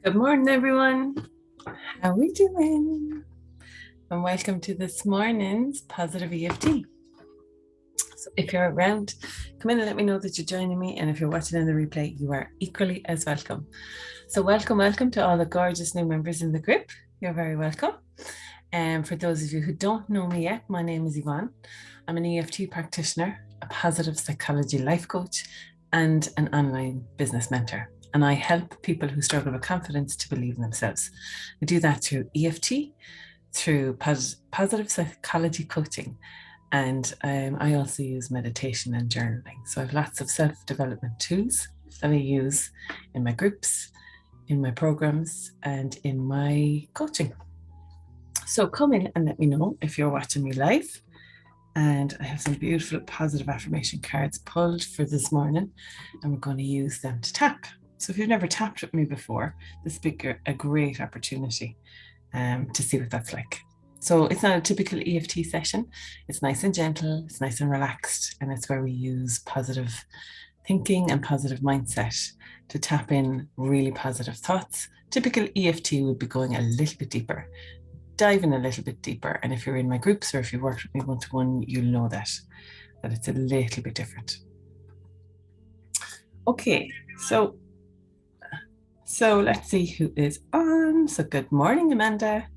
Good morning, everyone. How are we doing? And welcome to this morning's Positive EFT. So if you're around, come in and let me know that you're joining me. And if you're watching in the replay, you are equally as welcome. So welcome to all the gorgeous new members in the group. You're very welcome. And for those of you who don't know me yet, my name is Yvonne. I'm an EFT practitioner, a positive psychology life coach, and an online business mentor. And I help people who struggle with confidence to believe in themselves. I do that through EFT, through positive psychology coaching, and I also use meditation and journaling. So I have lots of self-development tools that I use in my groups, in my programs, and in my coaching. So come in and let me know if you're watching me live. And I have some beautiful positive affirmation cards pulled for this morning, and we're going to use them to tap. So if you've never tapped with me before, this would be a great opportunity to see what that's like. So it's not a typical EFT session. It's nice and gentle, it's nice and relaxed, and it's where we use positive thinking and positive mindset to tap in really positive thoughts. Typical EFT would be going a little bit deeper, dive in a little bit deeper. And if you're in my groups or if you worked with me one-to-one, you'll know that it's a little bit different. Okay, so let's see who is on. So good morning, Amanda.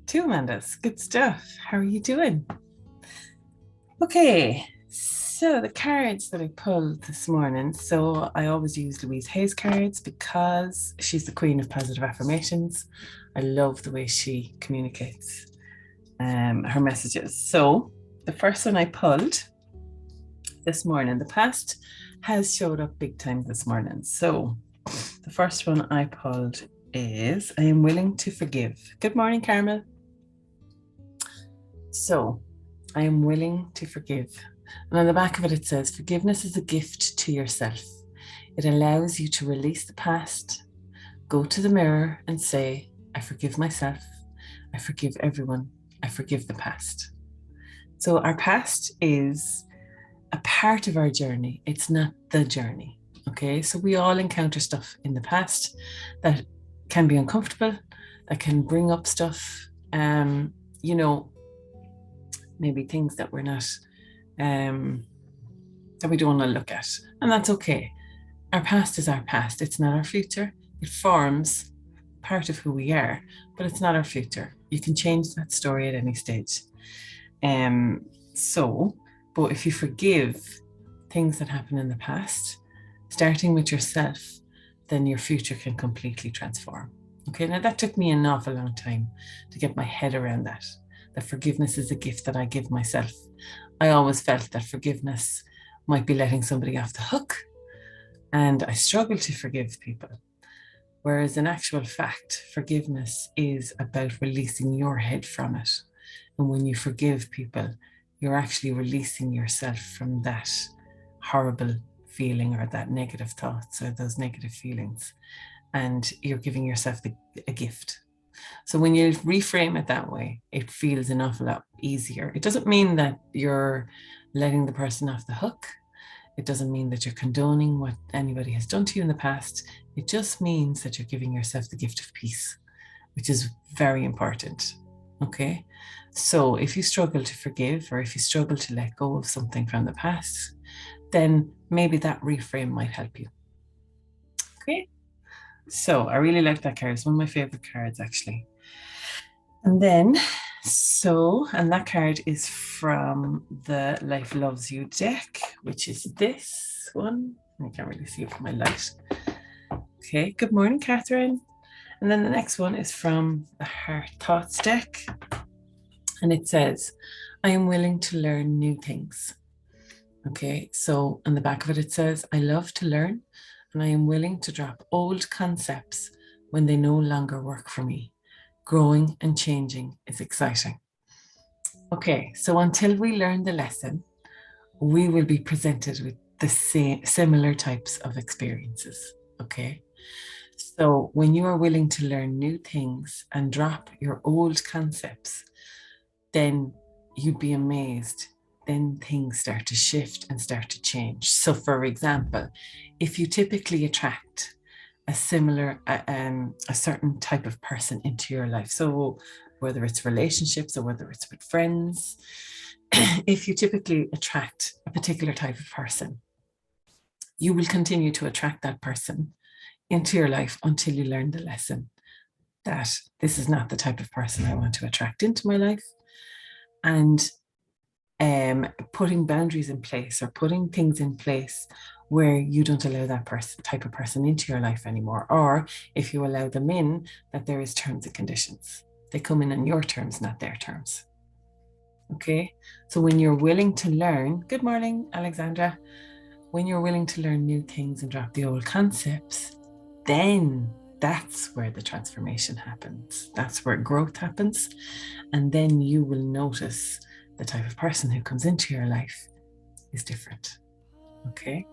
Two Amandas, good stuff. How are you doing? Okay, so the cards that I pulled this morning. So I always use Louise Hay's cards because she's the queen of positive affirmations. I love the way she communicates her messages. So the first one I pulled this morning, the past has showed up big time this morning. So the first one I pulled is I am willing to forgive. Good morning, Carmel. So I am willing to forgive. And on the back of it, it says, forgiveness is a gift to yourself. It allows you to release the past, go to the mirror and say, I forgive myself. I forgive everyone. I forgive the past. So our past is a part of our journey. It's not the journey. Okay. So we all encounter stuff in the past that can be uncomfortable, that can bring up stuff, maybe things that we're not, that we don't want to look at. And that's okay. Our past is our past. It's not our future. It forms part of who we are, but it's not our future. You can change that story at any stage. But if you forgive things that happened in the past, starting with yourself, then your future can completely transform. Okay, now that took me an awful long time to get my head around that forgiveness is a gift that I give myself. I always felt that forgiveness might be letting somebody off the hook, and I struggle to forgive people. Whereas in actual fact, forgiveness is about releasing your head from it. And when you forgive people, you're actually releasing yourself from that horrible feeling or that negative thoughts or those negative feelings. And you're giving yourself a gift. So when you reframe it that way, it feels an awful lot easier. It doesn't mean that you're letting the person off the hook. It doesn't mean that you're condoning what anybody has done to you in the past. It just means that you're giving yourself the gift of peace, which is very important. Okay. So if you struggle to forgive or if you struggle to let go of something from the past, then maybe that reframe might help you. Okay. So I really like that card. It's one of my favorite cards, actually. And then, and that card is from the Life Loves You deck, which is this one. I can't really see it from my light. Okay, good morning, Catherine. And then the next one is from the Heart Thoughts deck. And it says, I am willing to learn new things. Okay, so on the back of it, it says, I love to learn and I am willing to drop old concepts when they no longer work for me. Growing and changing is exciting. Okay, so until we learn the lesson, we will be presented with the similar types of experiences. Okay, so when you are willing to learn new things and drop your old concepts, then you'd be amazed. Then things start to shift and start to change. So, for example, if you typically attract a certain type of person into your life. So whether it's relationships or whether it's with friends, if you typically attract a particular type of person, you will continue to attract that person into your life until you learn the lesson that this is not the type of person I want to attract into my life. And putting boundaries in place or putting things in place where you don't allow that type of person into your life anymore. Or if you allow them in, that there is terms and conditions. They come in on your terms, not their terms. Okay. So when you're willing to learn, good morning, Alexandra. When you're willing to learn new things and drop the old concepts, then that's where the transformation happens. That's where growth happens. And then you will notice the type of person who comes into your life is different. Okay.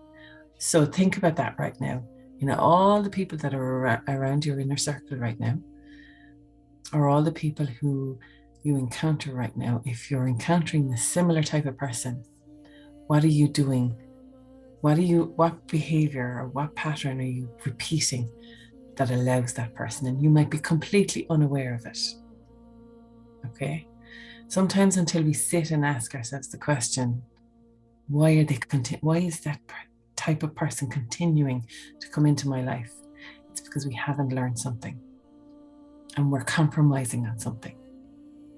So think about that right now. You know, all the people that are around your inner circle right now, or all the people who you encounter right now, if you're encountering the similar type of person, what are you doing? What behavior or what pattern are you repeating that allows that person? And you might be completely unaware of it. Okay. Sometimes until we sit and ask ourselves the question, why is that type of person continuing to come into my life? It's because we haven't learned something and we're compromising on something.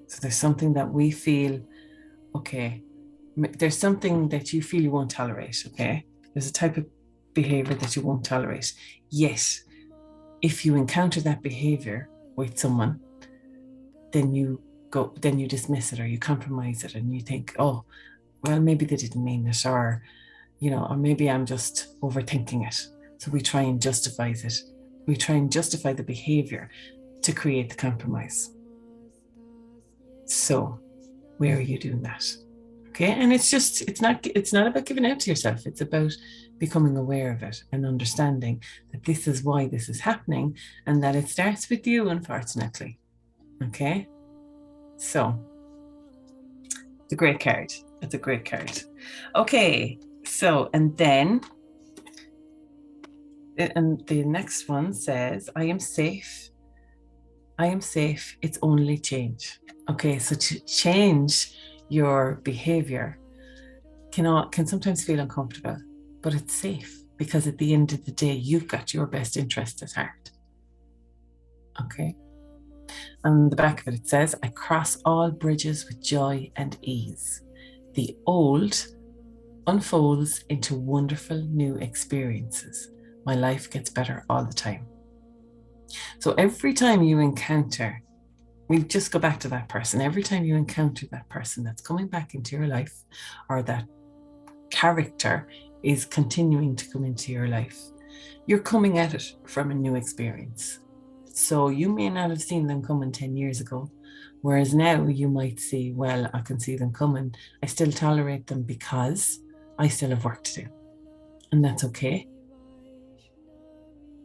So there's something that we feel, okay, there's something that you feel you won't tolerate, okay? There's a type of behavior that you won't tolerate. Yet, if you encounter that behavior with someone, then you dismiss it or you compromise it and you think, oh, well, maybe they didn't mean it, or, you know, or maybe I'm just overthinking it. So we try and justify it. We try and justify the behavior to create the compromise. So where are you doing that? Okay. And it's not about giving out to yourself. It's about becoming aware of it and understanding that this is why this is happening and that it starts with you, unfortunately. Okay. So it's a great card. It's a great card. Okay. So, and then, and the next one says, I am safe. I am safe. It's only change. Okay. So to change your behavior can sometimes feel uncomfortable, but it's safe because at the end of the day, you've got your best interest at heart. Okay. On the back of it, it says, I cross all bridges with joy and ease. The old unfolds into wonderful new experiences. My life gets better all the time. So every time you encounter, we just go back to that person. Every time you encounter that person that's coming back into your life, or that character is continuing to come into your life, you're coming at it from a new experience. So you may not have seen them coming 10 years ago, whereas now you might see, well, I can see them coming. I still tolerate them because I still have work to do. And that's okay.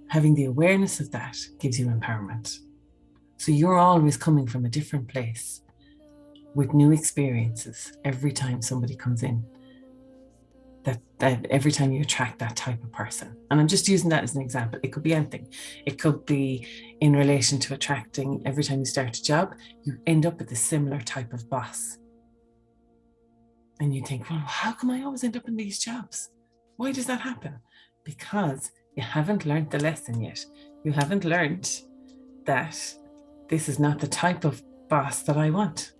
Having the awareness of that gives you empowerment. So you're always coming from a different place with new experiences every time somebody comes in. That every time you attract that type of person. And I'm just using that as an example. It could be anything. It could be in relation to attracting, every time you start a job, you end up with a similar type of boss. And you think, well, how come I always end up in these jobs? Why does that happen? Because you haven't learned the lesson yet. You haven't learned that this is not the type of boss that I want.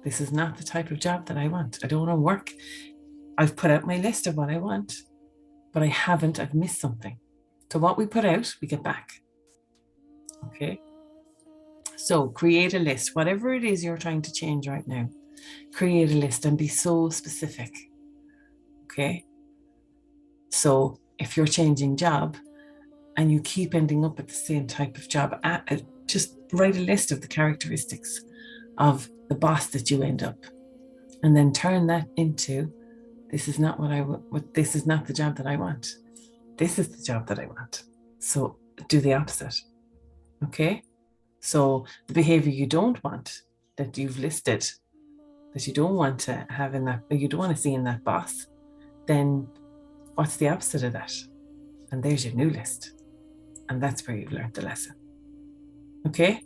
This is not the type of job that I want. I don't want to work. I've put out my list of what I want, but I've missed something. So what we put out, we get back. Okay. So create a list, whatever it is you're trying to change right now, create a list and be so specific. Okay. So if you're changing job and you keep ending up at the same type of job, just write a list of the characteristics of the boss that you end up, and then turn that into, this is not this is not the job that I want. This is the job that I want. So do the opposite. Okay. So the behavior you don't want, that you've listed, that you don't want to have in that, you don't want to see in that boss, then what's the opposite of that? And there's your new list. And that's where you've learned the lesson. Okay?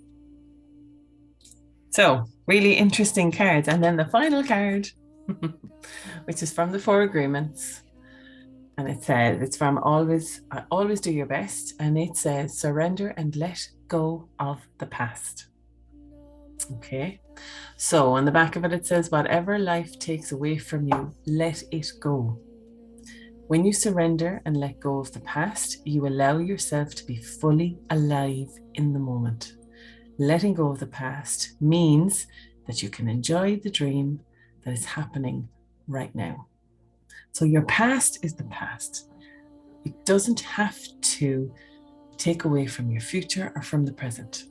So, really interesting cards. And then the final card, which is from the 4 agreements. And it says, it's from always do your best. And it says, surrender and let go of the past. Okay. So on the back of it, it says, whatever life takes away from you, let it go. When you surrender and let go of the past, you allow yourself to be fully alive in the moment. Letting go of the past means that you can enjoy the dream that is happening right now. So your past is the past. It doesn't have to take away from your future or from the present.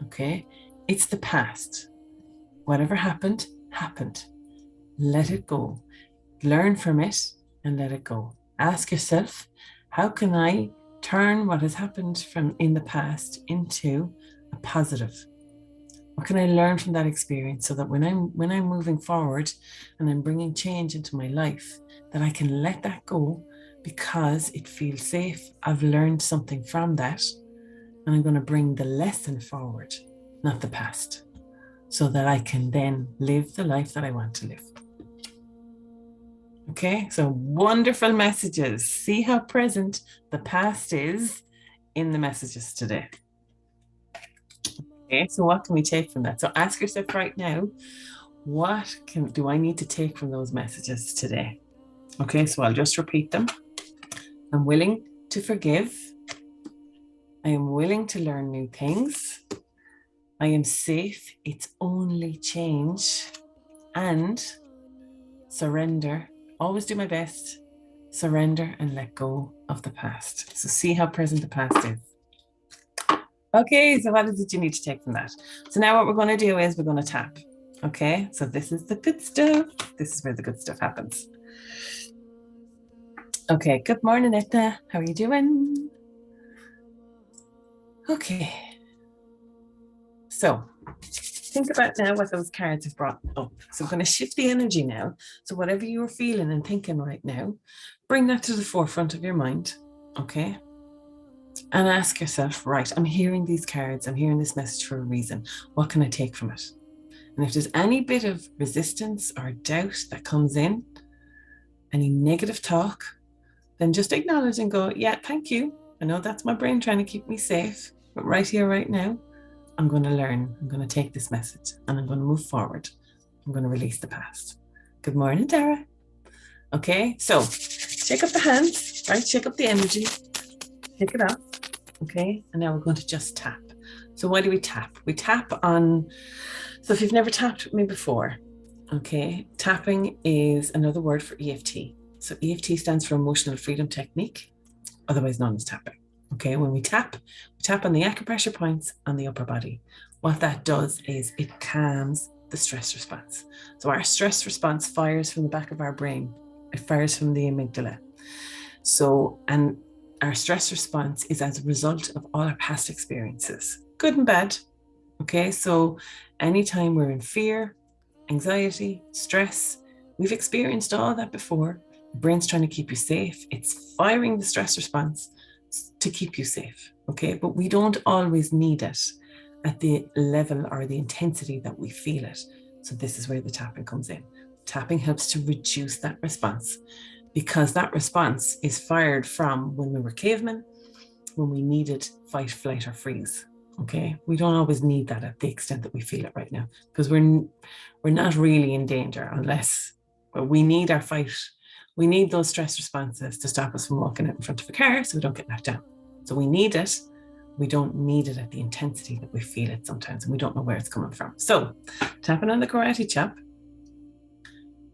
Okay? It's the past. Whatever happened, happened. Let it go. Learn from it and let it go. Ask yourself, how can I turn what has happened from in the past into a positive? What can I learn from that experience so that when I'm moving forward and I'm bringing change into my life, that I can let that go because it feels safe. I've learned something from that, and I'm going to bring the lesson forward, not the past, so that I can then live the life that I want to live. Okay, so wonderful messages. See how present the past is in the messages today. Okay, so what can we take from that? So ask yourself right now, what do I need to take from those messages today? Okay, so I'll just repeat them. I'm willing to forgive. I am willing to learn new things. I am safe. It's only change. And surrender. Always do my best. Surrender and let go of the past. So see how present the past is. Okay, so what is it you need to take from that? So now what we're going to do is we're going to tap. Okay, so this is the good stuff. This is where the good stuff happens. Okay, good morning, Etna. How are you doing? Okay. So think about now what those cards have brought up. So I'm going to shift the energy now. So whatever you're feeling and thinking right now, bring that to the forefront of your mind. Okay. And ask yourself, right, I'm hearing these cards. I'm hearing this message for a reason. What can I take from it? And if there's any bit of resistance or doubt that comes in, any negative talk, then just acknowledge and go, yeah, thank you. I know that's my brain trying to keep me safe, but right here, right now, I'm going to learn. I'm going to take this message and I'm going to move forward. I'm going to release the past. Good morning, Tara. Okay, so shake up the hands, right? Shake up the energy. Shake it up. Okay, and now we're going to just tap. So why do we tap? We tap on, so if you've never tapped with me before, okay, tapping is another word for EFT. So EFT stands for Emotional Freedom Technique, otherwise known as tapping. Okay, when we tap on the acupressure points on the upper body. What that does is it calms the stress response. So our stress response fires from the back of our brain. It fires from the amygdala. So, and our stress response is as a result of all our past experiences, good and bad. Okay, so anytime we're in fear, anxiety, stress, we've experienced all that before. The brain's trying to keep you safe. It's firing the stress response to keep you safe. Okay, but we don't always need it at the level or the intensity that we feel it. So this is where the tapping comes in. Tapping helps to reduce that response, because that response is fired from when we were cavemen, when we needed fight, flight, or freeze. Okay, we don't always need that at the extent that we feel it right now, because we're not really in danger unless we need our fight. We need those stress responses to stop us from walking out in front of a car so we don't get knocked down. So we need it. We don't need it at the intensity that we feel it sometimes, and we don't know where it's coming from. So tapping on the karate chop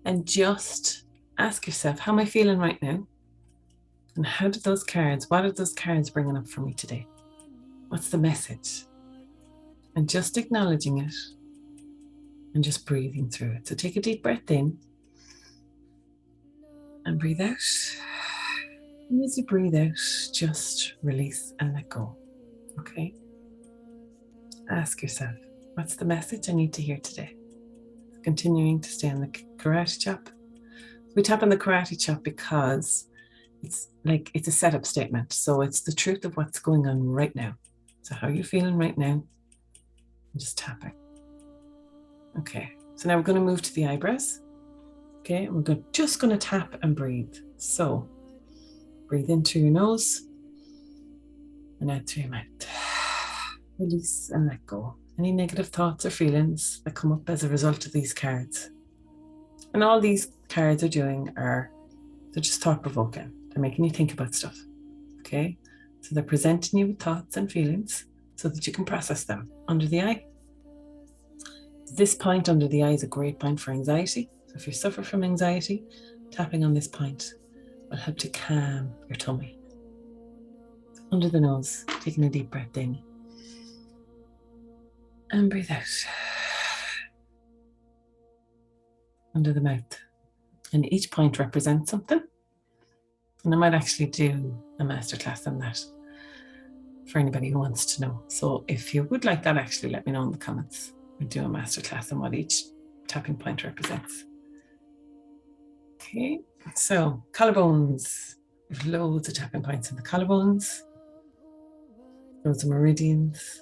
and just ask yourself, how am I feeling right now? And what are those cards bringing up for me today? What's the message? And just acknowledging it and just breathing through it. So take a deep breath in and breathe out. And as you breathe out, just release and let go. Okay? Ask yourself, what's the message I need to hear today? Continuing to stay on the karate chop. We tap on the karate chop because It's like it's a setup statement. So it's the truth of what's going on right now. So how are you feeling right now? I'm just tapping. Okay, so now we're going to move to the eyebrows. Okay, and we're just going to tap and breathe. So breathe in through your nose and out through your mouth. Release and let go. Any negative thoughts or feelings that come up as a result of these cards. And all these cards are doing are, they're just thought-provoking. They're making you think about stuff. Okay, so they're presenting you with thoughts and feelings so that you can process them under the eye. This point under the eye is a great point for anxiety. So if you suffer from anxiety, tapping on this point will help to calm your tummy. Under the nose, taking a deep breath in. And breathe out. Under the mouth. And each point represents something. And I might actually do a masterclass on that for anybody who wants to know. So if you would like that, actually let me know in the comments. We'll do a masterclass on what each tapping point represents. Okay, so collarbones. There's loads of tapping points in the collarbones. Loads of meridians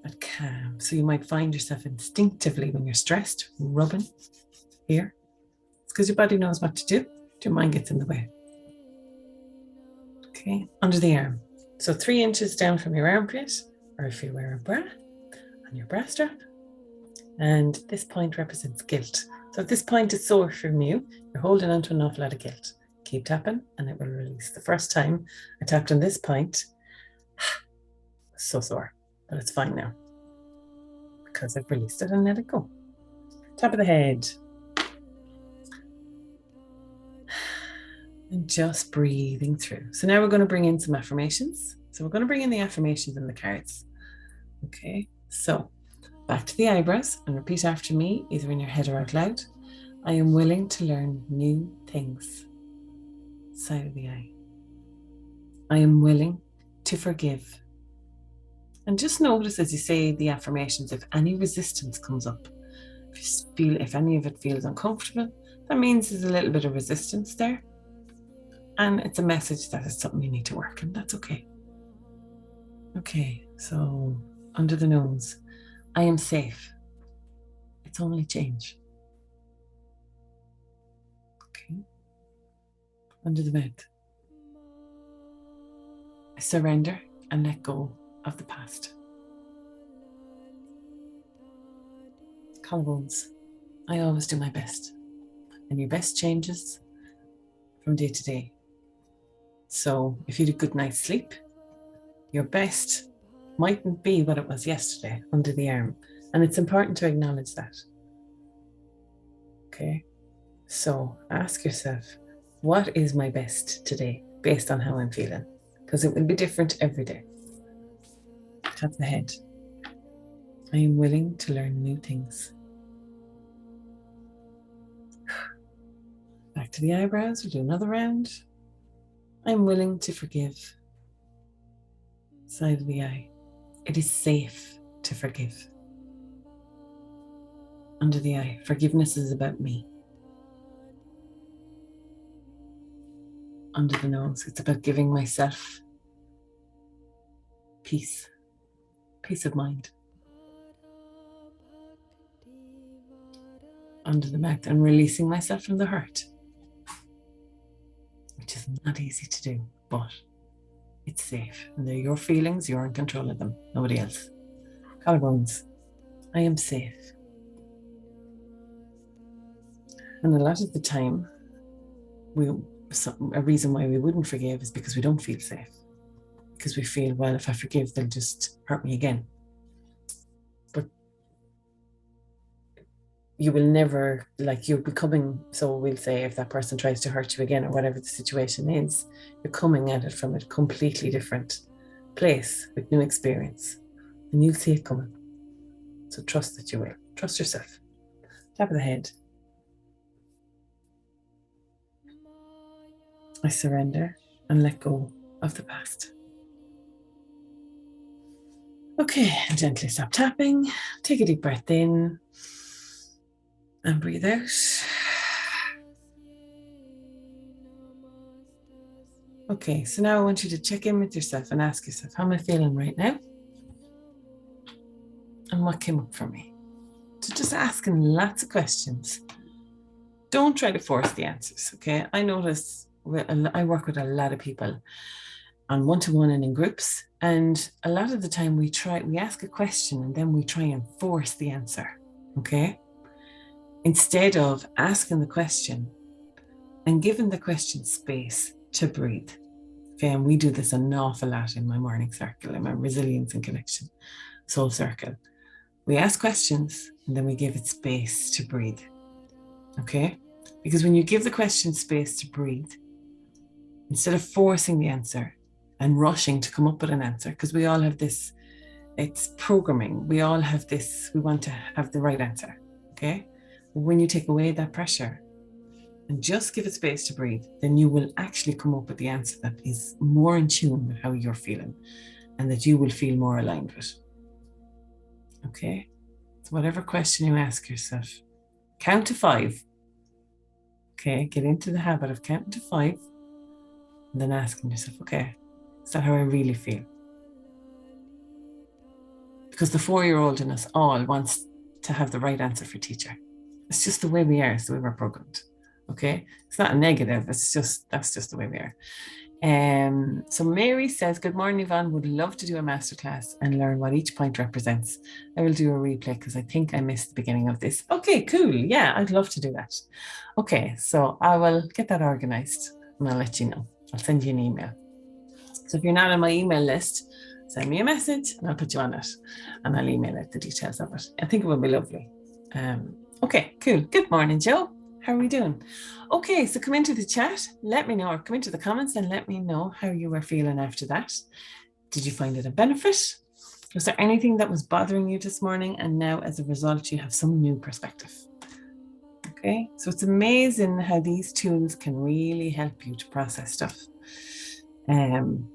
that calm. So you might find yourself instinctively when you're stressed, rubbing here. It's because your body knows what to do. Your mind gets in the way. Okay, under the arm. So 3 inches down from your armpit, or if you wear a bra, on your bra strap. And this point represents guilt. So if this point is sore from you, you're holding on to an awful lot of guilt. Keep tapping and it will release. The first time I tapped on this point, so sore, but it's fine now because I've released it and let it go. Top of the head. And just breathing through. So now we're going to bring in some affirmations. So we're going to bring in the affirmations and the cards. Okay, so back to the eyebrows and repeat after me, either in your head or out loud. I am willing to learn new things. Side of the eye. I am willing to forgive. And just notice as you say the affirmations, if any resistance comes up, if any of it feels uncomfortable, that means there's a little bit of resistance there. And it's a message that it's something you need to work on. That's okay. Okay, so under the nose, I am safe. It's only change. Okay. Under the mouth, I surrender and let go of the past. Collarbones, I always do my best. And your best changes from day to day. So if you had a good night's sleep, your best mightn't be what it was yesterday under the arm. And it's important to acknowledge that. Okay, so ask yourself, what is my best today based on how I'm feeling? Because it will be different every day. Tap the head. I am willing to learn new things. Back to the eyebrows, we'll do another round. I'm willing to forgive. Side of the eye. It is safe to forgive. Under the eye, forgiveness is about me. Under the nose, it's about giving myself peace of mind. Under the mouth, I'm releasing myself from the hurt, which is not easy to do, but it's safe. And they're your feelings, you're in control of them, nobody else. Collarbones, I am safe. And a lot of the time, a reason why we wouldn't forgive is because we don't feel safe. Because we feel, well, if I forgive, they'll just hurt me again. But you will never, you're becoming, so we'll say if that person tries to hurt you again or whatever the situation is, you're coming at it from a completely different place with new experience. And you'll see it coming. So trust that you will. Trust yourself. Top of the head. I surrender and let go of the past. Okay, and gently stop tapping. Take a deep breath in and breathe out. Okay, so now I want you to check in with yourself and ask yourself, how am I feeling right now? And what came up for me? So just asking lots of questions. Don't try to force the answers, okay? I notice I work with a lot of people on one-to-one and in groups, and a lot of the time we ask a question and then we try and force the answer, okay? Instead of asking the question and giving the question space to breathe. Okay, and we do this an awful lot in my morning circle, in my resilience and connection soul circle. We ask questions and then we give it space to breathe. Okay, because when you give the question space to breathe, instead of forcing the answer and rushing to come up with an answer, because we all have this, it's programming. We all have this, we want to have the right answer. Okay, when you take away that pressure and just give it space to breathe, then you will actually come up with the answer that is more in tune with how you're feeling and that you will feel more aligned with. Okay, so whatever question you ask yourself, count to 5. Okay, get into the habit of counting to 5 and then asking yourself, okay, is that how I really feel? Because the 4-year-old in us all wants to have the right answer for teacher. It's just the way we are, it's the way we're programmed. Okay, it's not a negative, it's just, that's just the way we are. So Mary says, good morning, Yvonne, would love to do a masterclass and learn what each point represents. I will do a replay because I think I missed the beginning of this. Okay, cool. Yeah, I'd love to do that. Okay, so I will get that organized and I'll let you know. I'll send you an email. So if you're not on my email list, send me a message and I'll put you on it and I'll email out the details of it. I think it will be lovely. Okay, cool. Good morning, Joe. How are we doing? Okay, so come into the chat, let me know, or come into the comments and let me know how you were feeling after that. Did you find it a benefit? Was there anything that was bothering you this morning? And now as a result, you have some new perspective. Okay, so it's amazing how these tools can really help you to process stuff. And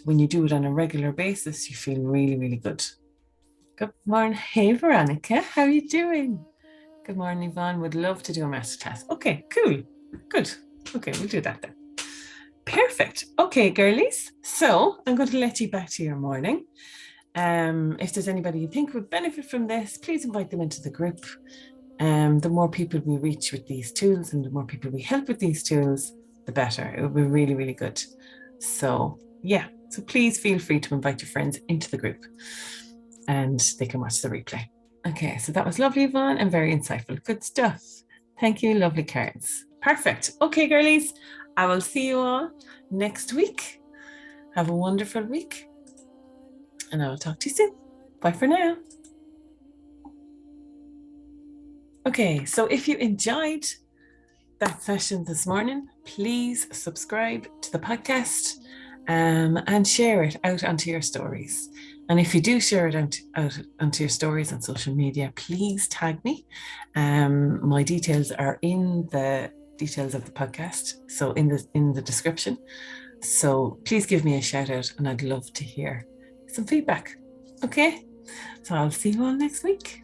when you do it on a regular basis, you feel really, really good. Good morning. Hey, Veronica, how are you doing? Good morning, Yvonne. Would love to do a masterclass. Okay, cool. Good. Okay, we'll do that then. Perfect. Okay, girlies. So I'm going to let you back to your morning. If there's anybody you think would benefit from this, please invite them into the group. The more people we reach with these tools and the more people we help with these tools, the better. It will be really, really good. So yeah, so please feel free to invite your friends into the group and they can watch the replay. Okay, so that was lovely, Yvonne, and very insightful. Good stuff. Thank you, lovely cards. Perfect. Okay, girlies, I will see you all next week. Have a wonderful week, and I will talk to you soon. Bye for now. Okay, so if you enjoyed that session this morning, please subscribe to the podcast and share it out onto your stories. And if you do share it out onto your stories on social media, please tag me. My details are in the details of the podcast, so in the description. So please give me a shout out and I'd love to hear some feedback. Okay, so I'll see you all next week.